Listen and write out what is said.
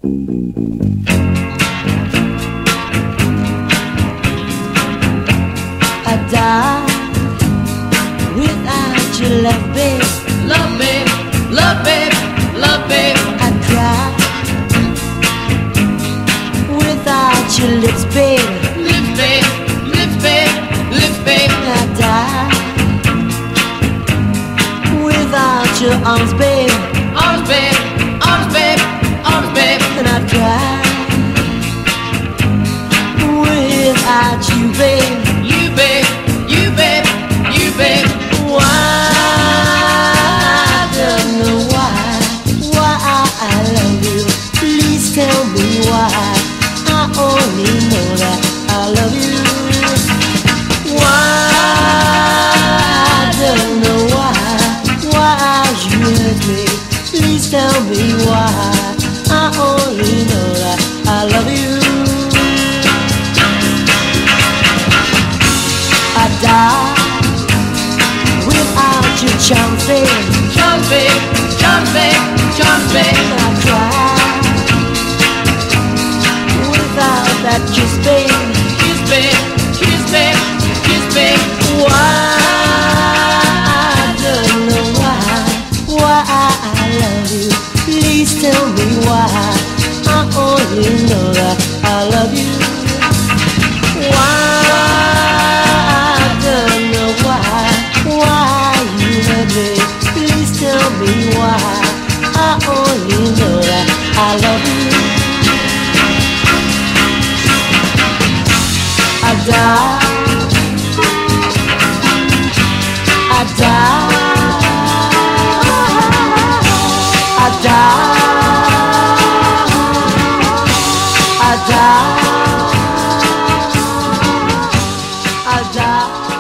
I die without your love, babe. Love, babe, love, babe, love, babe. I cry without your lips, babe. Lips, babe, lips, babe, lips, babe. I die without your arms, babe. Arms, babe, arms, babe, arms, babe. And I cry without you, babe. You, babe, you, babe, you, babe. Why? I don't know why I love you. Please tell me why. I only know that I love you. Why? I don't know why you hurt me. Please tell me why. I only know that I love you. I die without your charms, babe. Charms, babe, charms, babe, charms, babe. I cry without that kiss, babe. Kiss, babe, kiss, babe, kiss, babe. Why? I don't know why I love you. Please tell me why. I only know that I love you. Why? I don't know why you hurt me. Please tell me why. I only know that I love you. I die. I die. I die. I die. I die.